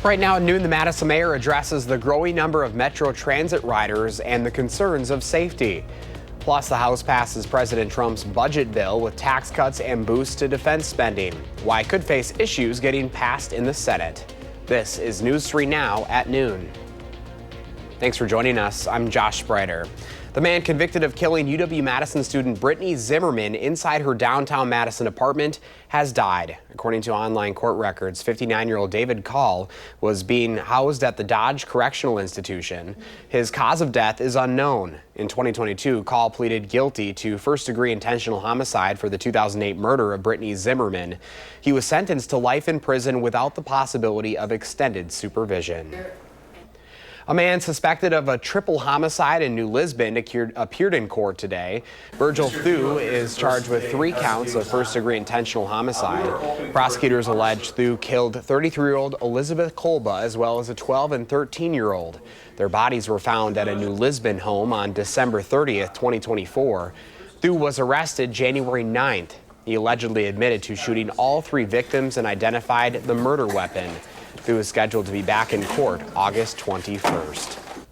Right now at noon, the Madison mayor addresses the growing number of Metro Transit riders and the concerns of safety. Plus, the House passes President Trump's budget bill with tax cuts and boosts to defense spending. Why it could face issues getting passed in the Senate. This is News 3 Now at noon. Thanks for joining us. I'm Josh Spreiter. The man convicted of killing UW-Madison student Brittany Zimmerman inside her downtown Madison apartment has died. According to online court records, 59-year-old David Call was being housed at the Dodge Correctional Institution. His cause of death is unknown. In 2022, Call pleaded guilty to first-degree intentional homicide for the 2008 murder of Brittany Zimmerman. He was sentenced to life in prison without the possibility of extended supervision. A man suspected of a triple homicide in New Lisbon appeared in court today. Virgil Thu is charged with 3 counts of first-degree intentional homicide. Prosecutors allege Thu killed 33-year-old Elizabeth Kolba as well as a 12- and 13-year-old. Their bodies were found at a New Lisbon home on December 30th, 2024. Thu was arrested January 9th. He allegedly admitted to shooting all 3 victims and identified the murder weapon. Thu is scheduled to be back in court August 21st.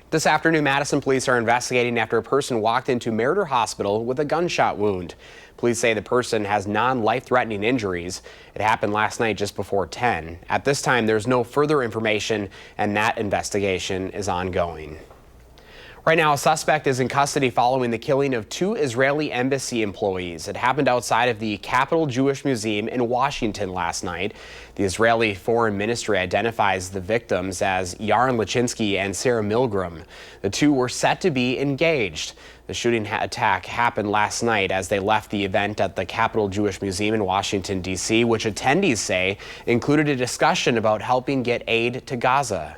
This afternoon, Madison police are investigating after a person walked into Meriter Hospital with a gunshot wound. Police say the person has non-life-threatening injuries. It happened last night just before 10. At this time, there's no further information, and that investigation is ongoing. Right now, a suspect is in custody following the killing of 2 Israeli embassy employees. It happened outside of the Capitol Jewish Museum in Washington last night. The Israeli Foreign Ministry identifies the victims as Yaron Lachinsky and Sarah Milgram. The 2 were set to be engaged. The shooting attack happened last night as they left the event at the Capitol Jewish Museum in Washington, D.C., which attendees say included a discussion about helping get aid to Gaza.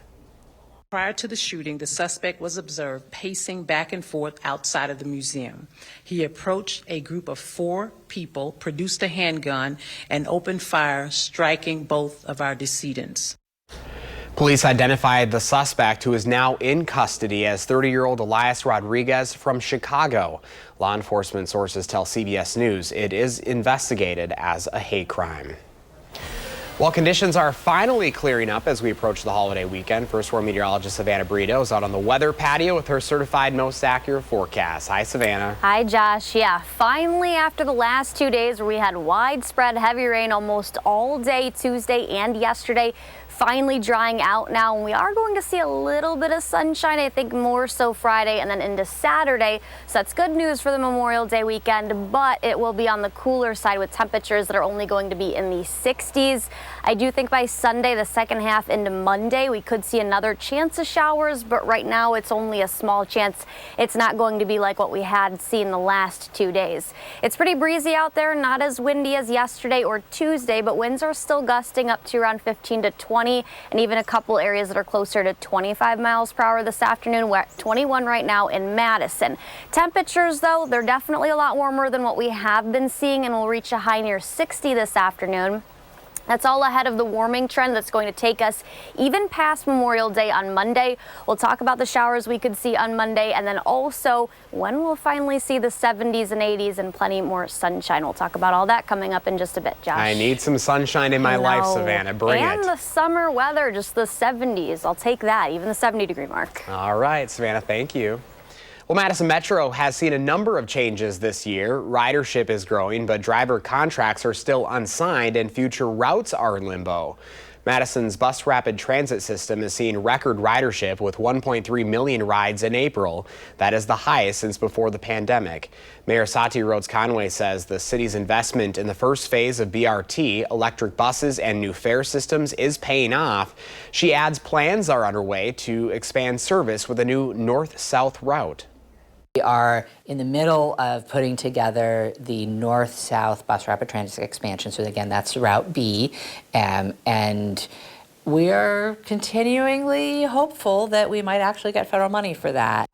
Prior to the shooting, the suspect was observed pacing back and forth outside of the museum. He approached a group of 4 people, produced a handgun, and opened fire, striking both of our decedents. Police identified the suspect, who is now in custody, as 30-year-old Elias Rodriguez from Chicago. Law enforcement sources tell CBS News it is investigated as a hate crime. While conditions are finally clearing up as we approach the holiday weekend, First Warn meteorologist Savannah Brito is out on the weather patio with her certified most accurate forecast. Hi, Savannah. Hi, Josh. Yeah, finally after the last 2 days where we had widespread heavy rain almost all day Tuesday and yesterday, finally drying out now, and we are going to see a little bit of sunshine, I think more so Friday and then into Saturday. So that's good news for the Memorial Day weekend, but it will be on the cooler side with temperatures that are only going to be in the 60s. I do think by Sunday, the second half into Monday, we could see another chance of showers, but right now it's only a small chance. It's not going to be like what we had seen the last 2 days. It's pretty breezy out there, not as windy as yesterday or Tuesday, but winds are still gusting up to around 15 to 20. And even a couple areas that are closer to 25 miles per hour this afternoon. We're at 21 right now in Madison. Temperatures, though, they're definitely a lot warmer than what we have been seeing, and we'll reach a high near 60 this afternoon. That's all ahead of the warming trend that's going to take us even past Memorial Day on Monday. We'll talk about the showers we could see on Monday, and then also when we'll finally see the 70s and 80s and plenty more sunshine. We'll talk about all that coming up in just a bit, Josh. I need some sunshine in my life, Savannah. Bring it. And the summer weather, just the 70s. I'll take that, even the 70-degree mark. All right, Savannah, thank you. Well, Madison Metro has seen a number of changes this year. Ridership is growing, but driver contracts are still unsigned and future routes are in limbo. Madison's bus rapid transit system is seeing record ridership with 1.3 million rides in April. That is the highest since before the pandemic. Mayor Sati Rhodes-Conway says the city's investment in the first phase of BRT, electric buses, and new fare systems is paying off. She adds plans are underway to expand service with a new north-south route. We are in the middle of putting together the north-south bus rapid transit expansion. So again, that's Route B. And we are continually hopeful that we might actually get federal money for that.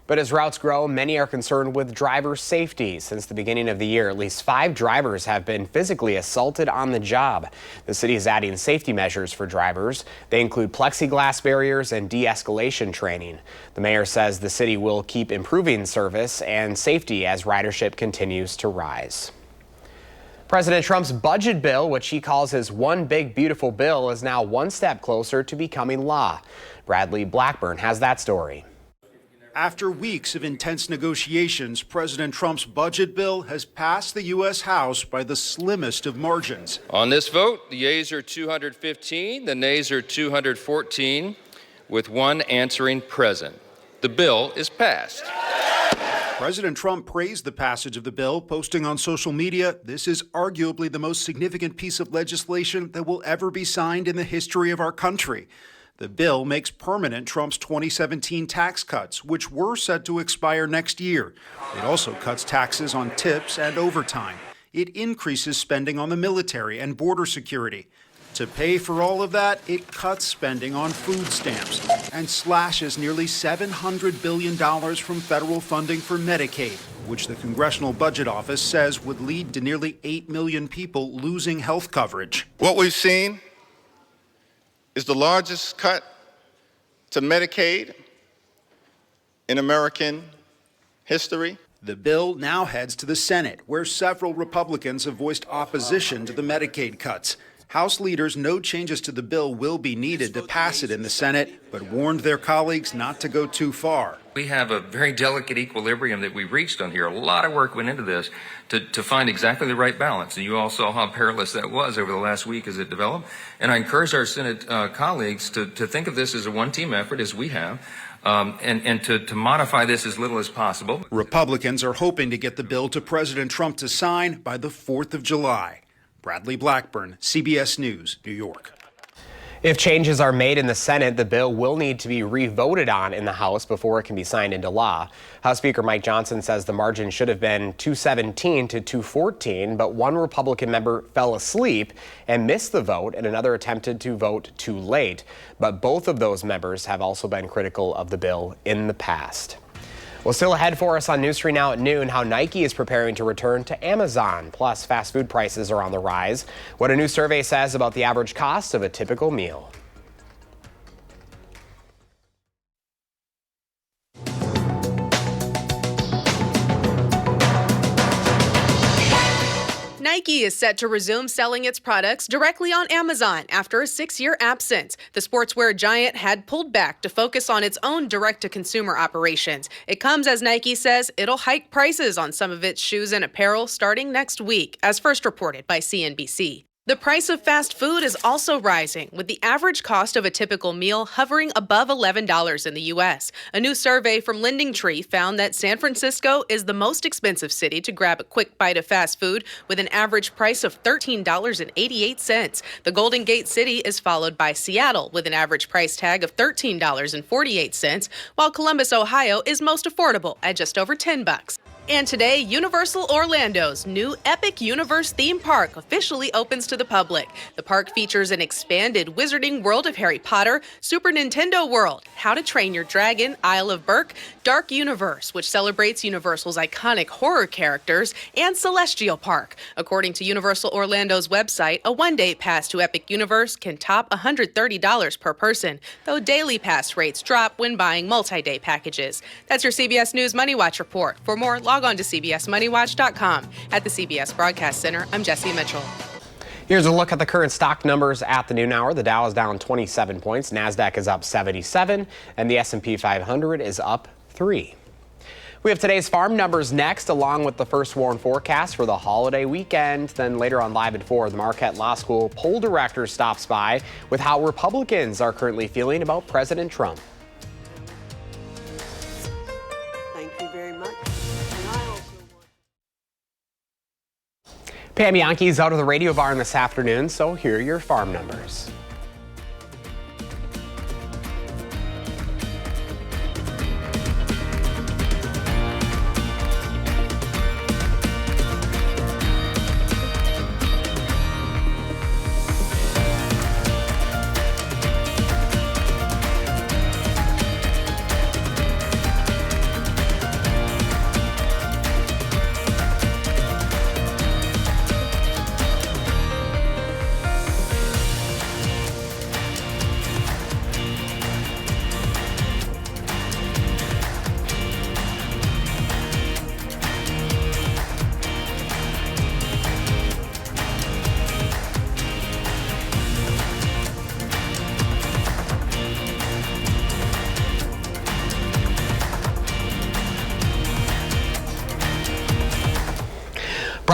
But as routes grow, many are concerned with driver safety. Since the beginning of the year, at least 5 drivers have been physically assaulted on the job. The city is adding safety measures for drivers. They include plexiglass barriers and de-escalation training. The mayor says the city will keep improving service and safety as ridership continues to rise. President Trump's budget bill, which he calls his one big beautiful bill, is now one step closer to becoming law. Bradley Blackburn has that story. After weeks of intense negotiations, President Trump's budget bill has passed the U.S. House by the slimmest of margins. On this vote, the yeas are 215, the nays are 214, with one answering present. The bill is passed. President Trump praised the passage of the bill, posting on social media, "This is arguably the most significant piece of legislation that will ever be signed in the history of our country." The bill makes permanent Trump's 2017 tax cuts, which were set to expire next year. It also cuts taxes on tips and overtime. It increases spending on the military and border security. To pay for all of that, it cuts spending on food stamps and slashes nearly $700 billion from federal funding for Medicaid, which the Congressional Budget Office says would lead to nearly 8 million people losing health coverage. What we've seen is the largest cut to Medicaid in American history. The bill now heads to the Senate, where several Republicans have voiced opposition to the Medicaid cuts. House leaders know changes to the bill will be needed to pass it in the Senate, but warned their colleagues not to go too far. We have a very delicate equilibrium that we've reached on here. A lot of work went into this to find exactly the right balance. And you all saw how perilous that was over the last week as it developed. And I encourage our Senate colleagues to think of this as a one-team effort, as we have, and to modify this as little as possible. Republicans are hoping to get the bill to President Trump to sign by the 4th of July. Bradley Blackburn, CBS News, New York. If changes are made in the Senate, the bill will need to be re-voted on in the House before it can be signed into law. House Speaker Mike Johnson says the margin should have been 217 to 214, but one Republican member fell asleep and missed the vote, and another attempted to vote too late. But both of those members have also been critical of the bill in the past. Well, still ahead for us on News 3 Now at noon, how Nike is preparing to return to Amazon. Plus, fast food prices are on the rise. What a new survey says about the average cost of a typical meal. Nike is set to resume selling its products directly on Amazon after a 6-year absence. The sportswear giant had pulled back to focus on its own direct-to-consumer operations. It comes as Nike says it'll hike prices on some of its shoes and apparel starting next week, as first reported by CNBC. The price of fast food is also rising, with the average cost of a typical meal hovering above $11 in the U.S. A new survey from LendingTree found that San Francisco is the most expensive city to grab a quick bite of fast food, with an average price of $13.88. The Golden Gate City is followed by Seattle, with an average price tag of $13.48, while Columbus, Ohio is most affordable at just over $10. And today, Universal Orlando's new Epic Universe theme park officially opens to the public. The park features an expanded Wizarding World of Harry Potter, Super Nintendo World, How to Train Your Dragon, Isle of Berk, Dark Universe, which celebrates Universal's iconic horror characters, and Celestial Park. According to Universal Orlando's website, a one-day pass to Epic Universe can top $130 per person, though daily pass rates drop when buying multi-day packages. That's your CBS News Money Watch report. For more, log on to CBSMoneyWatch.com. At the CBS Broadcast Center, I'm Jesse Mitchell. Here's a look at the current stock numbers at the noon hour. The Dow is down 27 points, NASDAQ is up 77, and the S&P 500 is up 3. We have today's farm numbers next, along with the first warn forecast for the holiday weekend. Then later on Live at 4, the Marquette Law School poll director stops by with how Republicans are currently feeling about President Trump. Pam Yankey's out of the radio barn this afternoon, so here are your farm numbers.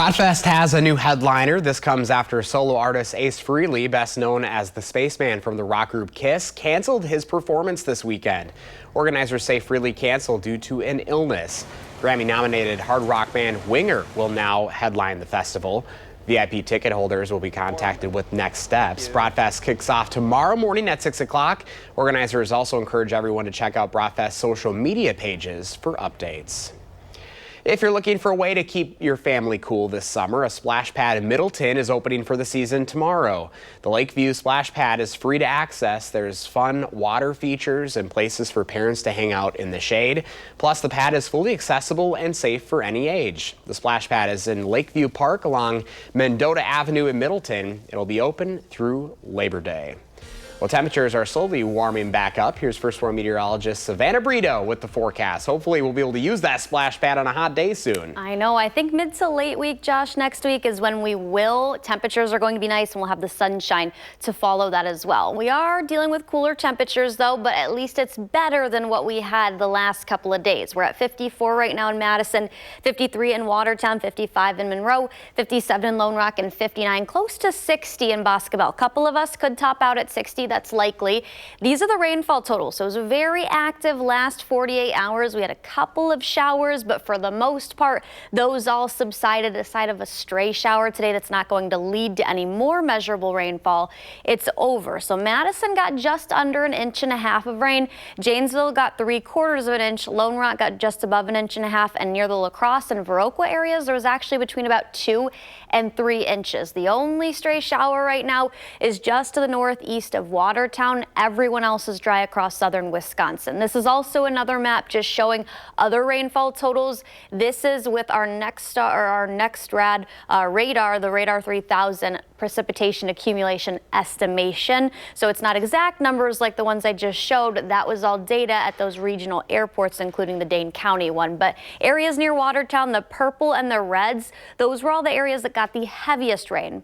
Bratfest has a new headliner. This comes after solo artist Ace Frehley, best known as the Spaceman from the rock group Kiss, canceled his performance this weekend. Organizers say Frehley canceled due to an illness. Grammy-nominated hard rock band Winger will now headline the festival. VIP ticket holders will be contacted with next steps. Bratfest kicks off tomorrow morning at 6 o'clock. Organizers also encourage everyone to check out Bratfest's social media pages for updates. If you're looking for a way to keep your family cool this summer, a splash pad in Middleton is opening for the season tomorrow. The Lakeview Splash Pad is free to access. There's fun water features and places for parents to hang out in the shade. Plus, the pad is fully accessible and safe for any age. The splash pad is in Lakeview Park along Mendota Avenue in Middleton. It'll be open through Labor Day. Well, temperatures are slowly warming back up. Here's First Floor meteorologist Savannah Brito with the forecast. Hopefully we'll be able to use that splash pad on a hot day soon. I know. I think mid to late week, Josh, next week is when we will. Temperatures are going to be nice and we'll have the sunshine to follow that as well. We are dealing with cooler temperatures though, but at least it's better than what we had the last couple of days. We're at 54 right now in Madison, 53 in Watertown, 55 in Monroe, 57 in Lone Rock, and 59 close to 60 in Boscobel. A couple of us could top out at 60. That's likely. These are the rainfall totals. So it was a very active last 48 hours. We had a couple of showers, but for the most part, those all subsided aside of a stray shower today that's not going to lead to any more measurable rainfall. It's over. So Madison got just under 1.5 inches of rain. Janesville got 3/4 of an inch. Lone Rock got just above 1.5 inches. And near the La Crosse and Viroqua areas, there was actually between about 2 and 3 inches. The only stray shower right now is just to the northeast of Watertown. Everyone else is dry across southern Wisconsin. This is also another map just showing other rainfall totals. This is with our next radar, the Radar 3000 precipitation accumulation estimation. So it's not exact numbers like the ones I just showed. That was all data at those regional airports, including the Dane County one. But areas near Watertown, the purple and the reds, those were all the areas that got the heaviest rain.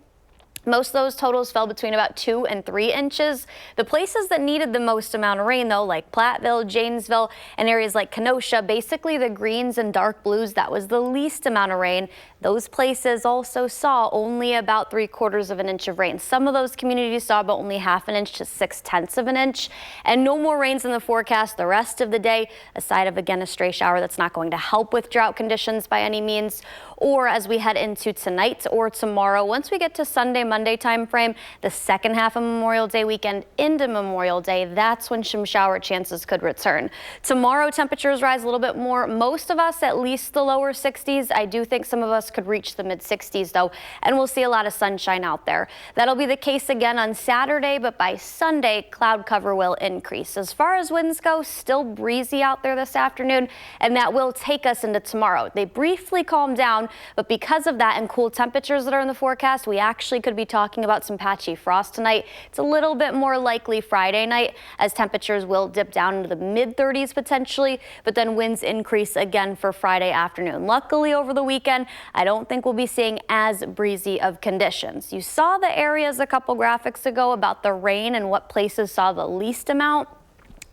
Most of those totals fell between about 2 and 3 inches. The places that needed the most amount of rain, though, like Platteville, Janesville, and areas like Kenosha, basically the greens and dark blues, that was the least amount of rain. Those places also saw only about 3/4 of an inch of rain. Some of those communities saw about only 1/2 inch to 6/10 of an inch. And no more rains in the forecast the rest of the day, aside of, again, a stray shower that's not going to help with drought conditions by any means. Or as we head into tonight or tomorrow, once we get to Sunday, Monday time frame, the second half of Memorial Day weekend into Memorial Day, that's when some shower chances could return. Tomorrow, temperatures rise a little bit more. Most of us at least the lower 60s. I do think some of us could reach the mid 60s though, and we'll see a lot of sunshine out there. That'll be the case again on Saturday, but by Sunday, cloud cover will increase. As far as winds go, still breezy out there this afternoon, and that will take us into tomorrow. They briefly calmed down, but because of that and cool temperatures that are in the forecast, we actually could be talking about some patchy frost tonight. It's a little bit more likely Friday night, as temperatures will dip down into the mid 30s potentially, but then winds increase again for Friday afternoon. Luckily over the weekend, I don't think we'll be seeing as breezy of conditions. You saw the areas a couple graphics ago about the rain and what places saw the least amount.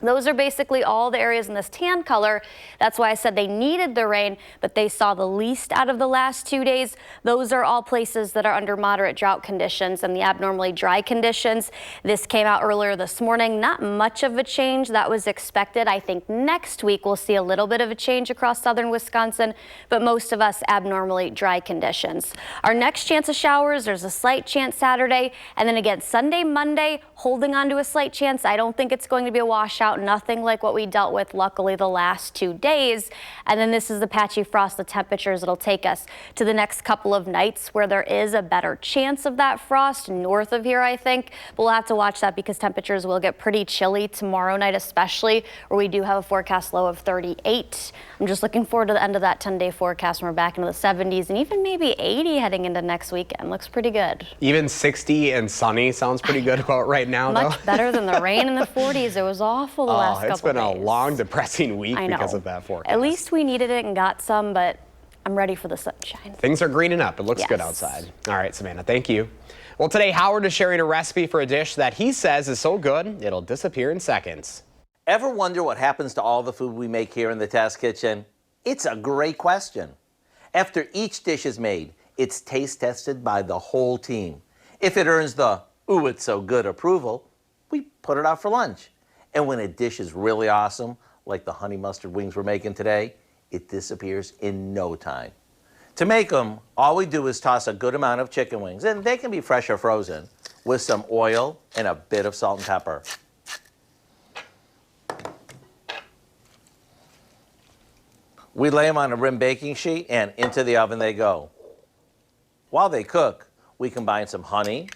Those are basically all the areas in this tan color. That's why I said they needed the rain, but they saw the least out of the last 2 days. Those are all places that are under moderate drought conditions and the abnormally dry conditions. This came out earlier this morning. Not much of a change that was expected. I think next week we'll see a little bit of a change across southern Wisconsin, but most of us abnormally dry conditions. Our next chance of showers, there's a slight chance Saturday, and then again Sunday, Monday, holding on to a slight chance. I don't think it's going to be a washout. Nothing like what we dealt with luckily the last 2 days. And then this is the patchy frost, the temperatures that'll take us to the next couple of nights where there is a better chance of that frost north of here, I think. But we'll have to watch that because temperatures will get pretty chilly tomorrow night, especially where we do have a forecast low of 38. I'm just looking forward to the end of that 10-day forecast when we're back into the 70s and even maybe 80 heading into next weekend. Looks pretty good. Even 60 and sunny sounds pretty good about right now, though. Much better than the rain in the 40s. It was awful the last couple days. It's been a long, depressing week because of that forecast. At least we needed it and got some, but I'm ready for the sunshine. Things are greening up. It looks good outside. All right, Savannah, thank you. Well, today Howard is sharing a recipe for a dish that he says is so good, it'll disappear in seconds. Ever wonder what happens to all the food we make here in the Test Kitchen? It's a great question. After each dish is made, It's taste tested by the whole team. If it earns the "ooh, it's so good" approval, we put it out for lunch. And when a dish is really awesome, like the honey mustard wings we're making today, it disappears in no time. To make them, all we do is toss a good amount of chicken wings, and they can be fresh or frozen, with some oil and a bit of salt and pepper. We lay them on a rim baking sheet and into the oven they go. While they cook, we combine some honey,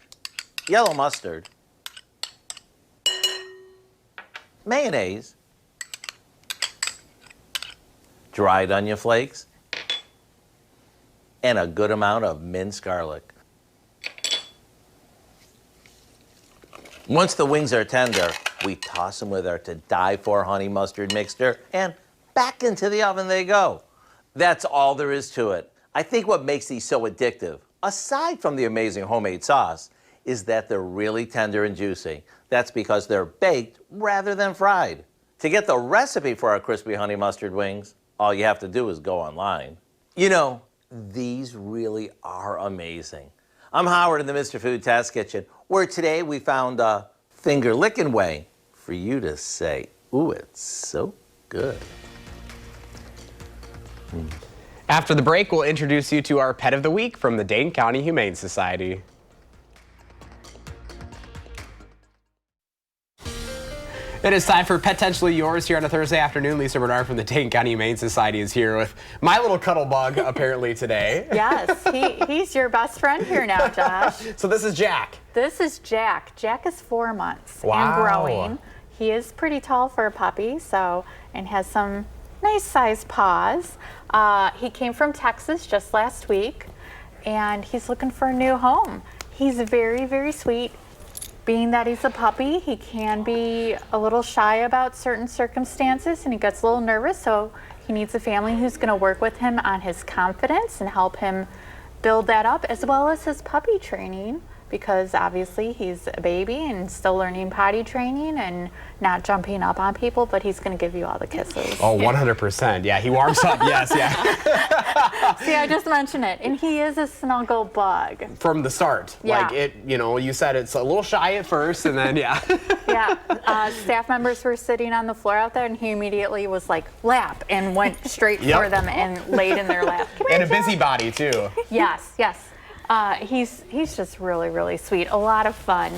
yellow mustard, mayonnaise, dried onion flakes, and a good amount of minced garlic. Once the wings are tender, we toss them with our to-die-for honey mustard mixture, and back into the oven they go. That's all there is to it. I think what makes these so addictive, aside from the amazing homemade sauce, is that they're really tender and juicy. That's because they're baked rather than fried. To get the recipe for our crispy honey mustard wings, all you have to do is go online. You know, these really are amazing. I'm Howard in the Mr. Food Test Kitchen, where today we found a finger-licking way for you to say, "Ooh, it's so good." After the break, we'll introduce you to our Pet of the Week from the Dane County Humane Society. It is time for Potentially Yours here on a Thursday afternoon. Lisa Bernard from the Dane County Humane Society is here with my little cuddle bug apparently today. Yes, he's your best friend here now, Josh. So this is Jack. This is Jack. Jack is 4 months Wow. and growing. He is pretty tall for a puppy, and has some nice sized paws. He came from Texas just last week, and he's looking for a new home. He's very, very sweet. Being that he's a puppy, he can be a little shy about certain circumstances, and he gets a little nervous, so he needs a family who's going to work with him on his confidence and help him build that up, as well as his puppy training, because obviously he's a baby and still learning potty training and not jumping up on people, but he's going to give you all the kisses. Oh, 100%. Yeah, he warms up. Yes, yeah. See, I just mentioned it, and he is a snuggle bug. From the start. Yeah. Like it, you said it's a little shy at first and then, yeah. Yeah, staff members were sitting on the floor out there, and he immediately was like, lap, and went straight for them and laid in their lap. And a busybody too. Yes, yes. He's just really, really sweet. A lot of fun.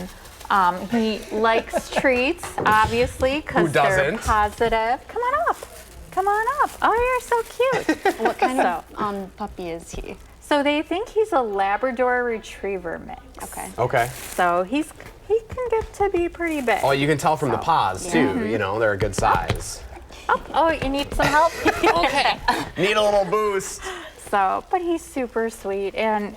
He likes treats, obviously, because they're positive. Come on up. Come on up. Oh, you're so cute. What kind of puppy is he? So they think he's a Labrador Retriever mix. Okay. Okay. So he can get to be pretty big. Oh, you can tell from the paws too. They're a good size. Oh, you need some help? Okay. Need a little boost. So, but he's super sweet, and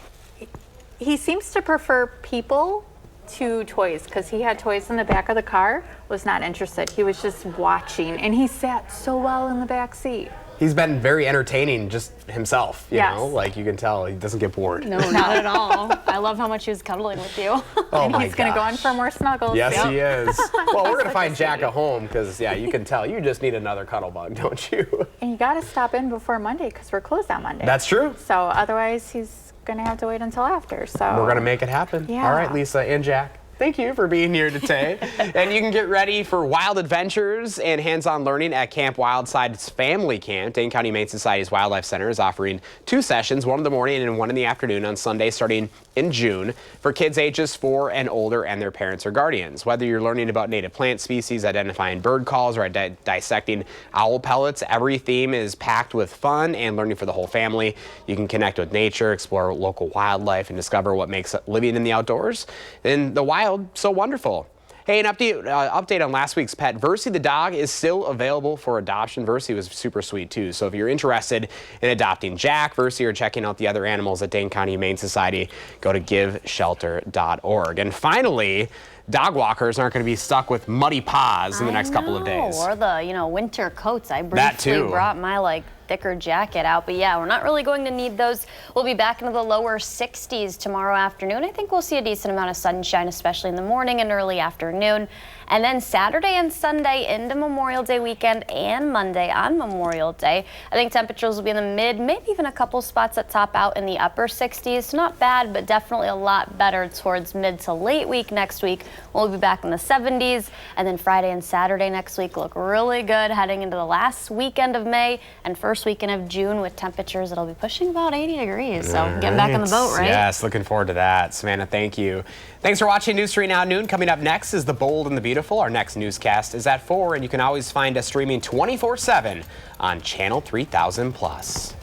he seems to prefer people to toys, because he had toys in the back of the car, was not interested. He was just watching, and he sat so well in the back seat. He's been very entertaining just himself, you Yes. know? Like you can tell he doesn't get bored. No, not at all. I love how much he was cuddling with you. Oh And my he's going to go in for more snuggles. Yes, Yep. he is. Well, we're going to find Jack a home because, yeah, you can tell you just need another cuddle bug, don't you? And you got to stop in before Monday, because we're closed on Monday. That's true. So otherwise, he's going to have to wait until after. So We're going to make it happen. Yeah. All right, Lisa and Jack. Thank you for being here today. And you can get ready for wild adventures and hands-on learning at Camp Wildside's Family Camp. Dane County Humane Society's Wildlife Center is offering 2 sessions, one in the morning and one in the afternoon on Sunday starting in June for kids ages 4 and older and their parents or guardians. Whether you're learning about native plant species, identifying bird calls, or dissecting owl pellets, every theme is packed with fun and learning for the whole family. You can connect with nature, explore local wildlife, and discover what makes living in the outdoors in the wild so wonderful. Hey, an update on last week's pet. Versi the dog is still available for adoption. Versi was super sweet too. So if you're interested in adopting Jack, Versi, or checking out the other animals at Dane County Humane Society, go to giveshelter.org. And finally, dog walkers aren't going to be stuck with muddy paws in the next couple of days. Or the, winter coats. I That briefly too. brought my thicker jacket out, but yeah, we're not really going to need those. We'll be back into the lower 60s tomorrow afternoon. I think we'll see a decent amount of sunshine, especially in the morning and early afternoon. And then Saturday and Sunday into Memorial Day weekend and Monday on Memorial Day, I think temperatures will be in the mid, maybe even a couple spots that top out in the upper 60s. So not bad, but definitely a lot better towards mid to late week next week. We'll be back in the 70s, and then Friday and Saturday next week look really good heading into the last weekend of May and first weekend of June with temperatures that'll be pushing about 80 degrees. So getting back on the boat, right? Yes, looking forward to that. Savannah, thank you. Thanks for watching News 3 Now Noon. Coming up next is The Bold and the Beautiful. Our next newscast is at 4, and you can always find us streaming 24/7 on Channel 3000+.